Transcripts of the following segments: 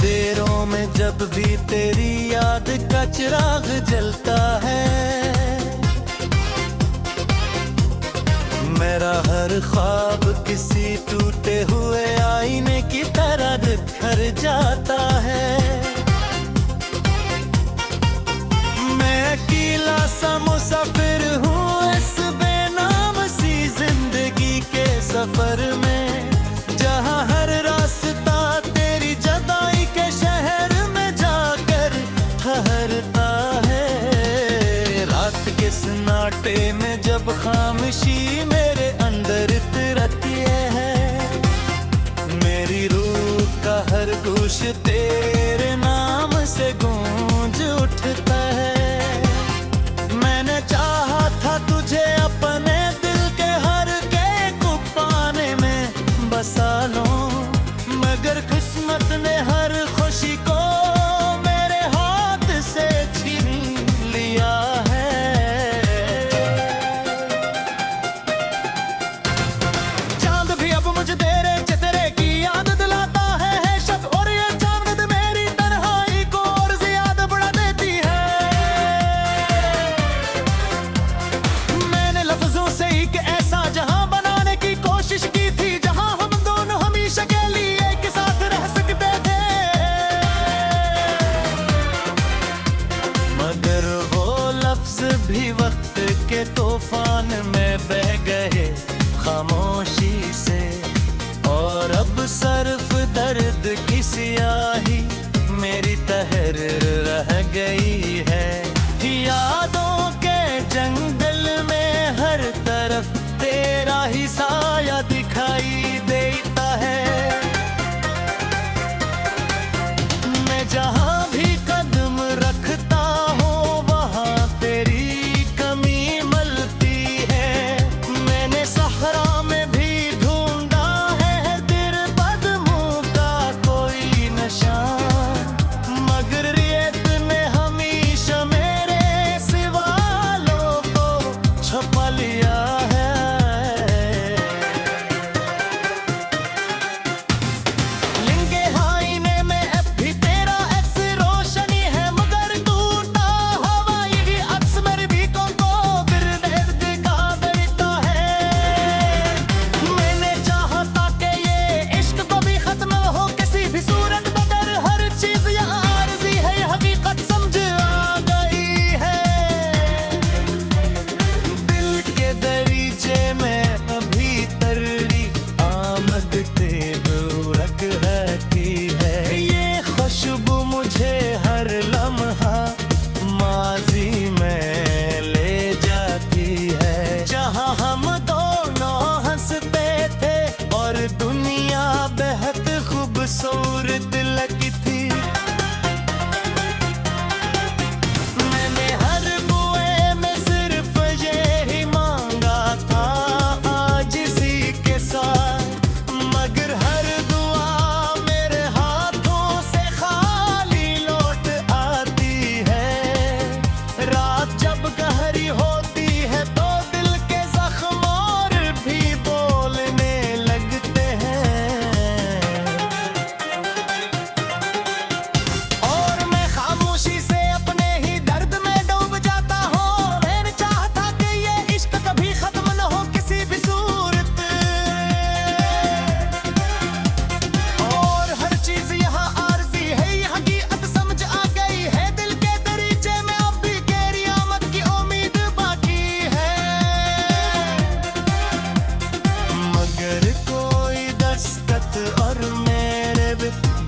अंधेरों में जब भी तेरी याद का चिराग जलता है, मेरा हर ख्वाब किसी टूटे हुए आईने की तरह बिखर जाता है। मैं अकेला सा मुसाफिर हूँ इस बेनाम सी जिंदगी के सफर में, जहाँ हर रास्ता तेरी जदाई के शहर में जाकर ठहरता है। रात के सन्नाटे में जब खामोशी मेरे अंदर तिरती है, मेरी रूह का हर गूश तेरे नाम से गूंज उठता है। मैंने चाहा था तुझे अपने दिल के हर के कुफाने में बसा लूं, मगर किस्मत ने हर खुशी को मेरे हाथ से छीन लिया है। चांद भी अब मुझे तेरे चेहरे की याद दिलाता है, शब और ये चांद मेरी तन्हाई को और ज्यादा बढ़ा देती है। मैंने लफ्जों से एक ऐसा जहां बनाने की कोशिश की थी, जहां हम दोनों हमेशा के लिए एक साथ रह सकते थे, मगर वो लफ्ज भी वक्त के तूफान में बह गए खामोशी से। और अब सिर्फ दर्द की सियाही मेरी तहर रह गई है। यादों के जंगल में हर तरफ तेरा ही साया दिखाई देता है। मैं जहां भी कदम रखता हूँ वहां तेरी कमी मलती है। मैंने सहरा में भी ढूंढा है तेरे कदमों का कोई निशान, मगर रेत ने हमेशा मेरे सवालों को छुपा लिया है। लिंगे आईने में अब भी तेरा अक्स रोशनी है, मगर टूटा हवाई भी अक्स मेरी भीखों को फिर दर्द का देता है। मैंने चाहा था कि ये इश्क कभी खत्म हो किसी भी सूरत, मगर हर चीज यहाँ आरज़ी है, ये हकीकत समझ आ गई है। दिल के दरीचे में अभी तरी आमद तेब उड़क रहती है। ये खुशबू मुझे हर लम्हा माजी में ले जाती है, जहाँ हम दोनों हंसते थे और दुनिया बेहद खूबसूरत लगती थी। मैंने हर बुए में सिर्फ यही मांगा था आज इसी के साथ, मगर हर दुआ मेरे हाथों से खाली लौट आती है। रात जब गहरी होती है तो दिल के जख्म और भी बोलने लगते हैं, और मैं खामोशी से अपने ही दर्द में डूब जाता हूँ। मैंने चाहता कि ये इश्क कभी खत्म न हो किसी भी सूरत, और हर चीज यहाँ आरज़ी है, ये हकीकत समझ आ गई है। दिल के दरीचे में अब भी तेरी आमद की उम्मीद बाकी है, मगर कोई दस्तक और मेरे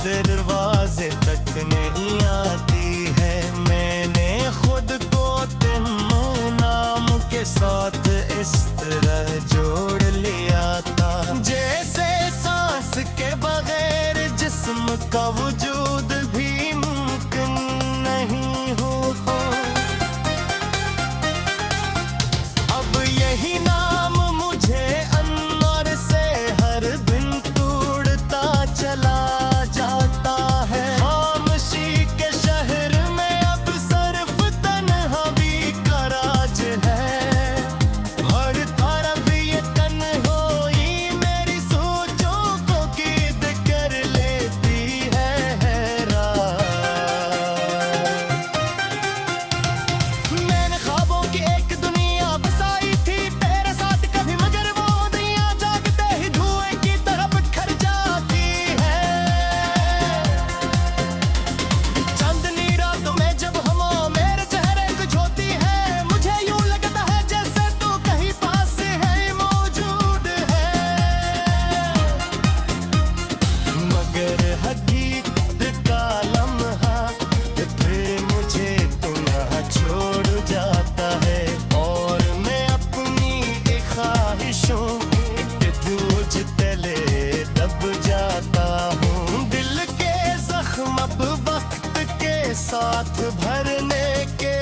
दरवाजे तक नहीं आती है। मैंने खुद को तुम नाम के साथ इस तरह जोड़ लिया था, जैसे सांस के बगैर जिस्म का वजूद भी मुमकिन नहीं हो। अब यही नाम मुझे अंदर से हर दिन तोड़ता चला जाता है। खामोशी के शहर में अब सिर्फ तन्हाई का राज है, हर तरफ ये तन्हाई मेरी सोचों को कैद कर लेती है। साथ भरने के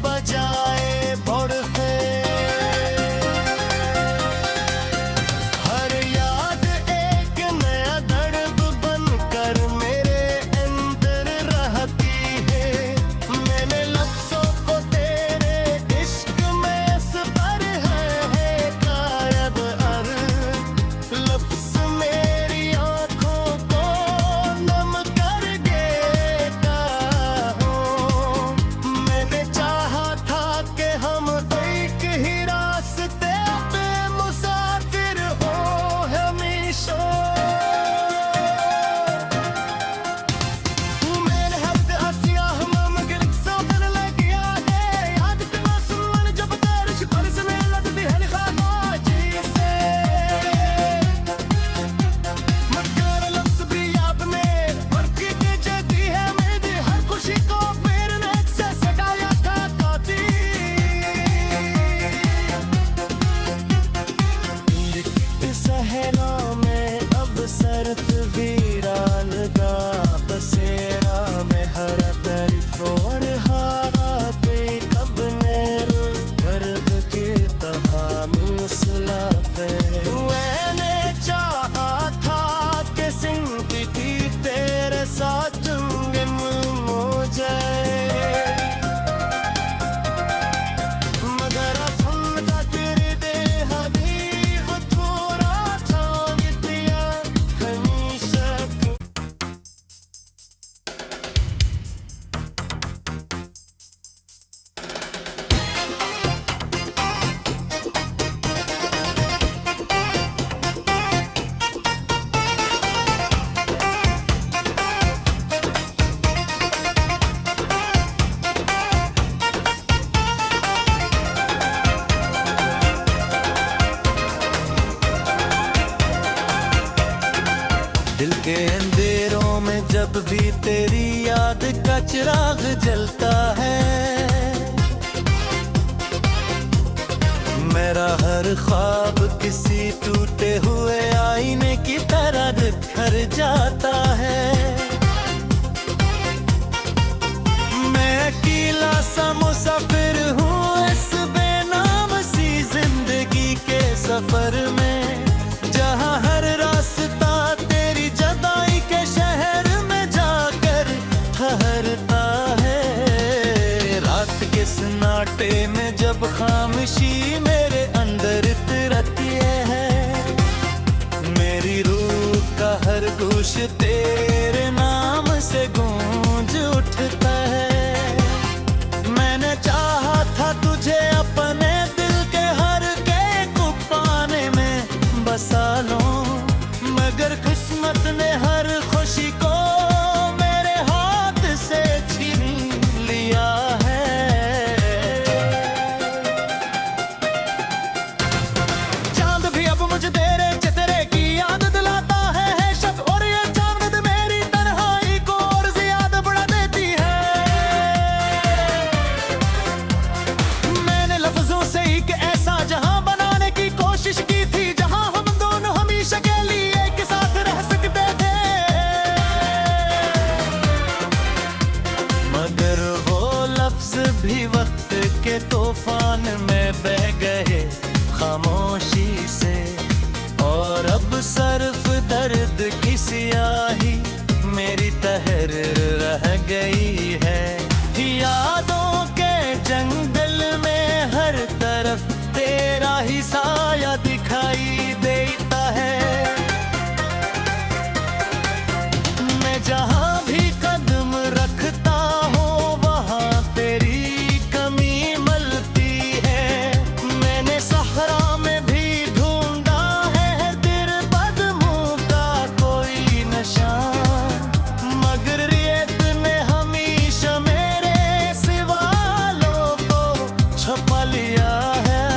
बजाय बढ़ते। हर याद एक नया दर्द बनकर मेरे अंदर रहती है। मैंने लफ्जों को तेरे इश्क में इस पर है कायद अर्ज। लफ्ज मेरी आंखों को नम कर देता हूँ। मैंने चाहा था कि हम एक ही रास्ते पे मुसाफिर हो हमेशा। मैंने हफ्ते हंसिया हम मगर सफर लग गया है। याद के मासूम जब तेरे शुक्र से मैं लगती है खामोशी से। मगर लफ्ज भी याद में फर्क के जदी है। मेरी हर खुशी को मेरे ने से सटाया था काती। सहरा में अब सरत वीरान का बसेरा में हर तरफ और हारा पे कब नैर गर्द के तहामुसला पे। मैंने चाहा था कि सिंधी थी तेरे साथ गुम हो जाए। मगर असमता तेरे दे हबीब थोड़ा छान दिया हमेशा। दिल के अंधेरों में जब भी तेरी याद का चिराग जलता है। मेरा हर ख्वाब किसी टूटे हुए आईने की तरह बिखर जाता है। मैं अकेला सा मुसाफिर हूँ इस बेनाम सी जिंदगी के सफर में। जहाँ हर रास्ता तेरी जदाई के शहर में जाकर ठहरता है। रात के सन्नाटे में जब खामोशी मेरे अंदर तिरती है। मेरी रूह का हर गूश तेरे नाम से गूंज उठता है। मैंने चाहा था तुझे अपने दिल के हर के कुफाने में बसा लूं। मगर किस्मत ने हर खुशी को मेरे हाथ से छीन लिया है। चांद भी अब मुझे तेरे चितरे की याद दिलाता है। शब और ये चांद मेरी तन्हाई को और ज्यादा बढ़ा देती है। मैंने लफ्जों से एक ऐसा जहां बनाने की कोशिश की थी। जहां हम दोनों हमेशा के लिए एक साथ रह सकते थे। मगर वो लफ्ज भी वक्त के तूफान में बह गए खामोशी से। और अब सिर्फ दर्द की सियाही मेरी तहर रह गई है। यादों के जंगल में हर तरफ तेरा ही साया दिखाई देता है। मैं जहां भी कदम रखता हूँ वहां तेरी कमी मलती है। मैंने सहरा में भी ढूंढा है तेरे कदमों का कोई निशान। मगर रेत ने हमेशा मेरे सवालों को छुपा लिया है।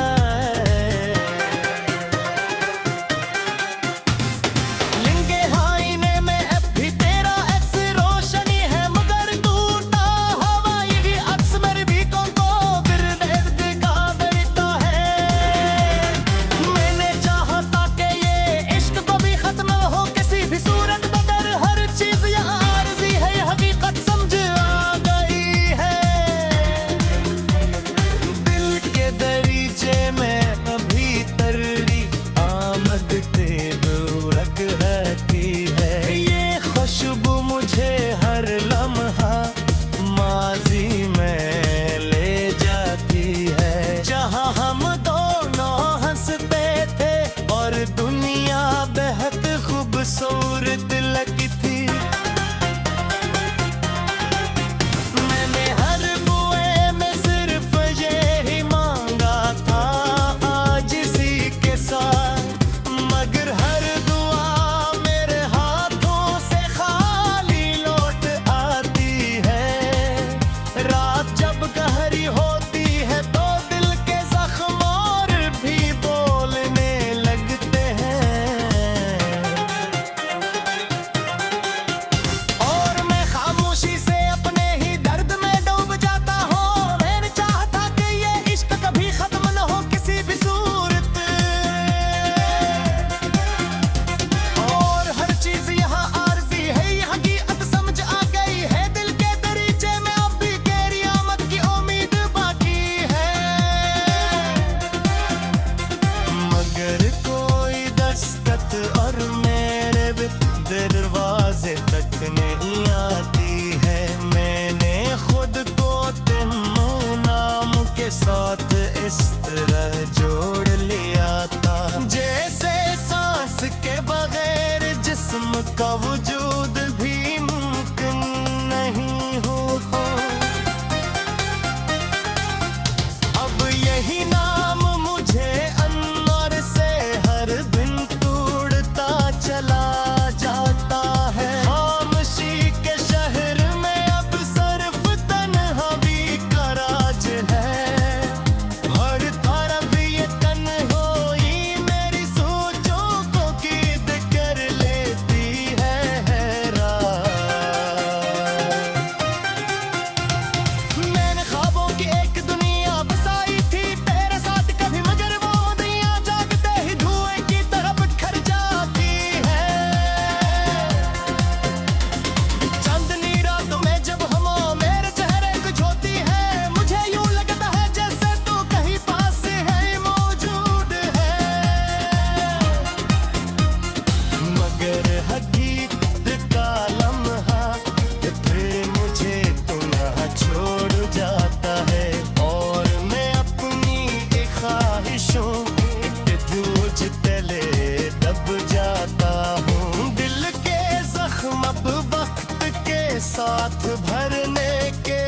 साथ भरने के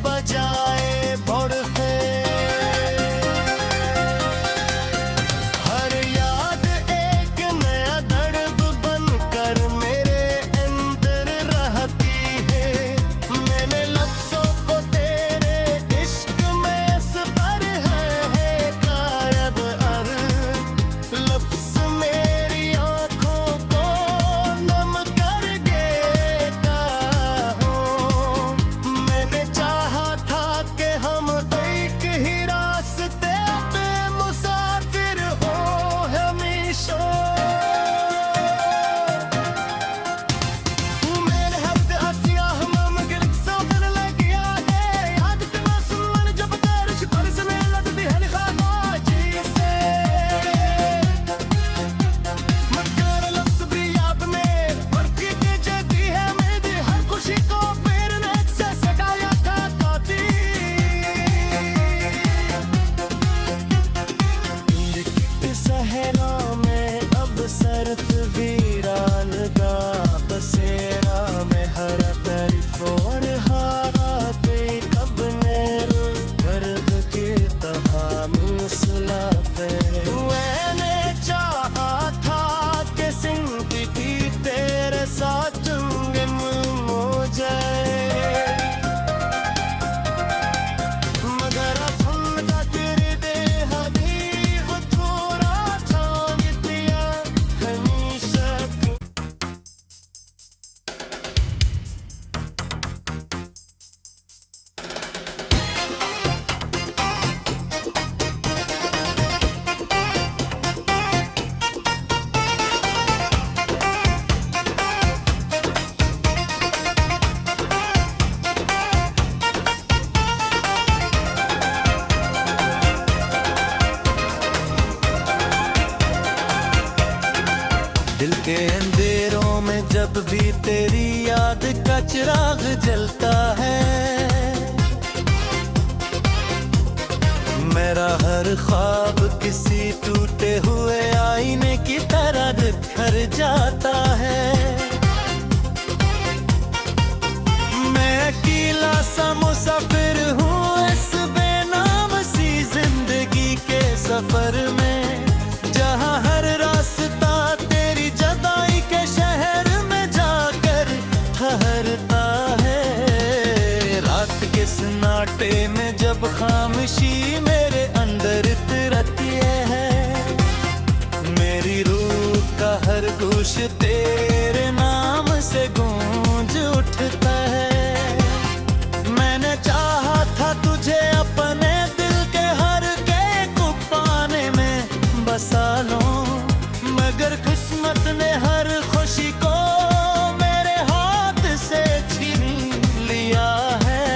बजाय बढ़ते। हर याद एक नया दर्द बनकर मेरे अंदर रहती है। मैंने लफ्जों को तेरे इश्क में इस पर है कायब अर। लफ्ज मेरी आंखों को नम कर देता हो। मैंने चाहा था कि हम एक ही रास्ते पे मुसाफिर हो हमेशा। मैंने हफ्ते हसिया हम गिरक सफर लगिया है। याद के मासूम जब तेरे शिकार से मैं लड़ती है खामोशी से। मगर लफ्ज भी याद में बरकी के जती है मेरी हर खुशी को फिर से सगाया था काती। सहरा में अब सरफ वीरान का बसेरा में हर तरफ और हारा पे कब ने गर्द के तमाम सुलाते। मैंने चाहा था कि जिंदगी तेरे साथ गुम हो जाए। मगर फुल्का तेरे दे हबीब थोड़ा थाम दिया हमेशा। दिल के अंधेरों में जब भी तेरी याद का चिराग जलता है। मेरा हर ख्वाब किसी टूटे हुए आईने की तरह बिखर जाता है। मैं अकेला सा मुसाफिर हूँ इस बेनाम सी जिंदगी के सफर में। जहाँ हर रास्ता तेरी जदाई के शहर में जाकर ठहरता है। रात के सन्नाटे में जब खामोशी मेरे अंदर तिरती है। मेरी रूह का हर गूश तेरे नाम से गूंज उठता है। मैंने चाहा था तुझे अपने दिल के हर के कुफाने में बसा लूं। मगर किस्मत ने हर खुशी को मेरे हाथ से छीन लिया है।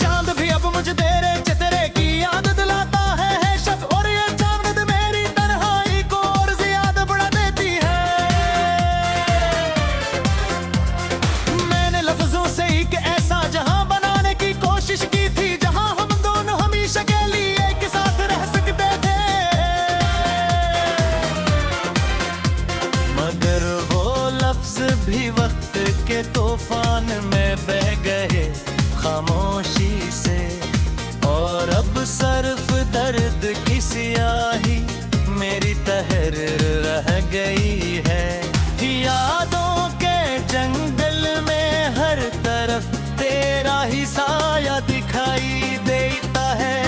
चांद भी अब मुझे तेरे चेहरे की याद दिलाता है। शब और ये चांद मेरी तन्हाई को और ज्यादा बढ़ा देती है। मैंने लफ्जों से एक ऐसा जहां बनाने की कोशिश की थी जहां हम दोनों हमेशा के लिए एक साथ रह सकते थे। मगर वो लफ्ज भी वक्त के तूफान में बह गए खामोशी से। और अब सिर्फ दर्द की स्याही मेरी तहर रह गई है। यादों के जंगल में हर तरफ तेरा ही साया दिखाई देता है।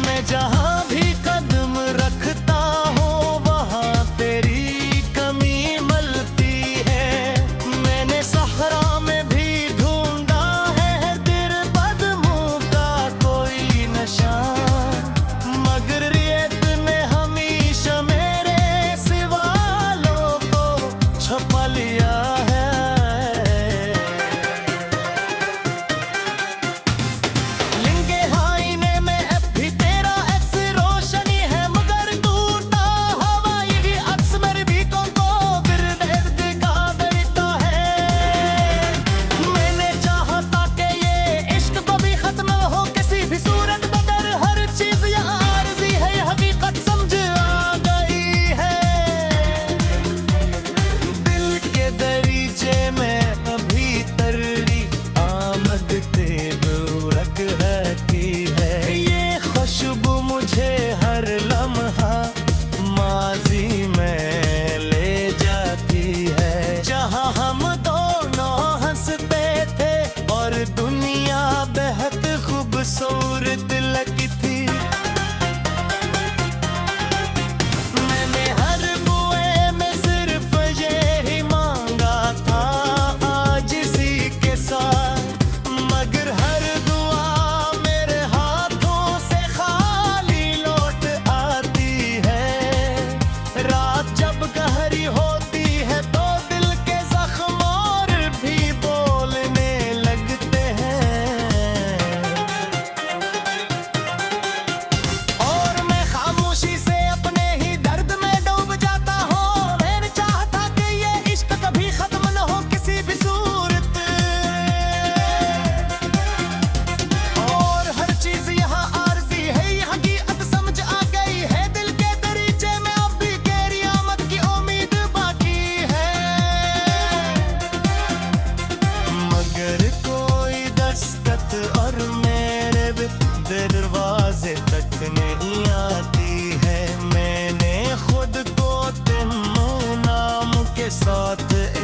मैं जहाँ भी कदम रखता हूँ वहाँ तेरी कमी मलती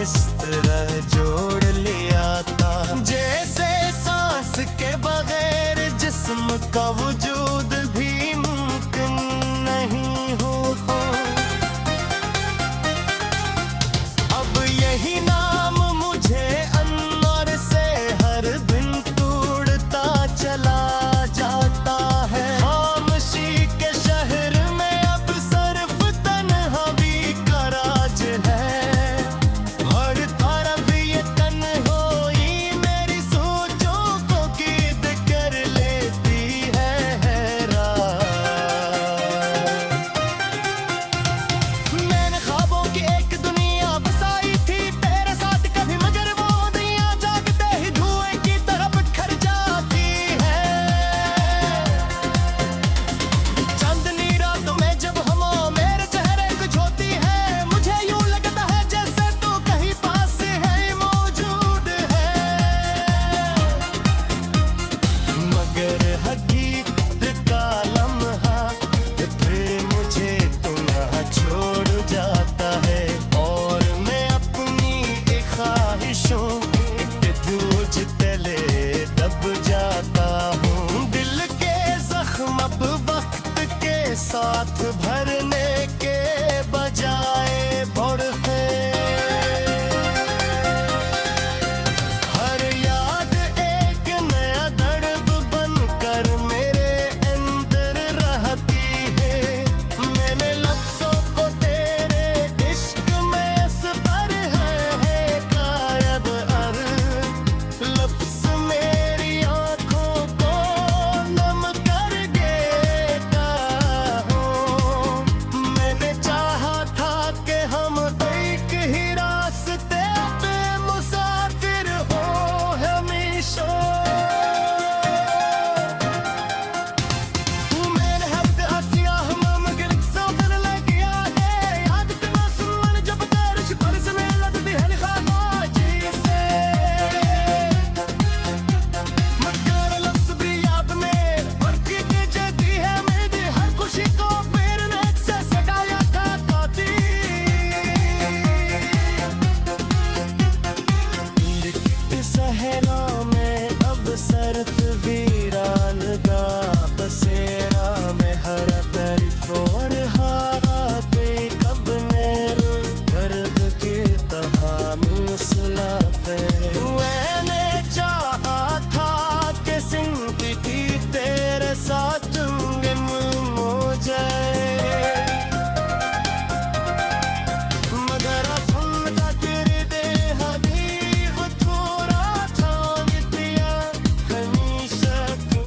इस तरह जोड़ लिया था, जैसे सांस के बगैर जिस्म का वजूद भी मुमकिन नहीं हो। अब यही नाम मुझे अनवर से हर दिन तोड़ता चला जाता है। खामोशी के शहर में अब सिर्फ तन्हाई का राज है। हर तरफ ये तन्हाई मेरी सोचों को कैद कर लेती है हैरान। मैंने ख्वाबों की एक दुनिया बसाई थी तेरे साथ कभी, मगर वो दुनिया जागते ही धुएं की तरह बिखर जाती है। चांदनी रातों में जब हम मेरे चेहरे को छूती है, मुझे यूं लगता है जैसे तू कहीं पास है मौजूद है। मगर हकीकत का लम्हा फिर मुझे तुम्हारा छोड़ जाता है, और मैं अपनी एक ख्वाहिशों के धूज तले दब जाता हूँ। दिल के जख्म अब वक्त के साथ भरने के बजाय बढ़ते, हर याद एक नया दर्द बनकर मेरे अंदर रहती है। मैंने लफ्ज़ों को तेरे इश्क में असर है गायब अर, लफ्ज़ मेरी आँखों को नम कर देता हूँ। मैंने चाहा था कि हम एक ही रास्ते पे मुसाफिर हो हमेशा। मैंने हफ्ते हसिया हम मगर सफर लगिया है, याद करना सुन जब तेरे पर से मैं लगती है खामोशी से। मगर लफ्ज़ भी याद में फर्क के जदी है, मेरी हर खुशी को मेरे ने से सटाया था काती। लिखते सहरा में अब सरफ वीरान का बसेरा में हर तरफ और हारा पे कब नेर दर्द के तहामुसला पे। मैंने चाहा था कि जिंदगी तेरे साथ गुम हो जाए, मगर सुनता तेरे दे हबीब थोड़ा था नित्या हमेशा तू।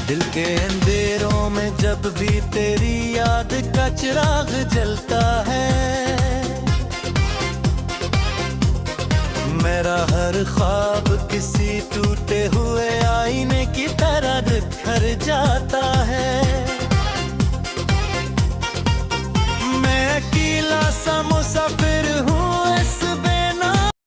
दिल के अंधेरों में जब भी तेरी याद का चिराग जलता है, मेरा हर ख्वाब किसी टूटे हुए आईने की तरह बिखर जाता है। मैं अकेला सा मुसाफिर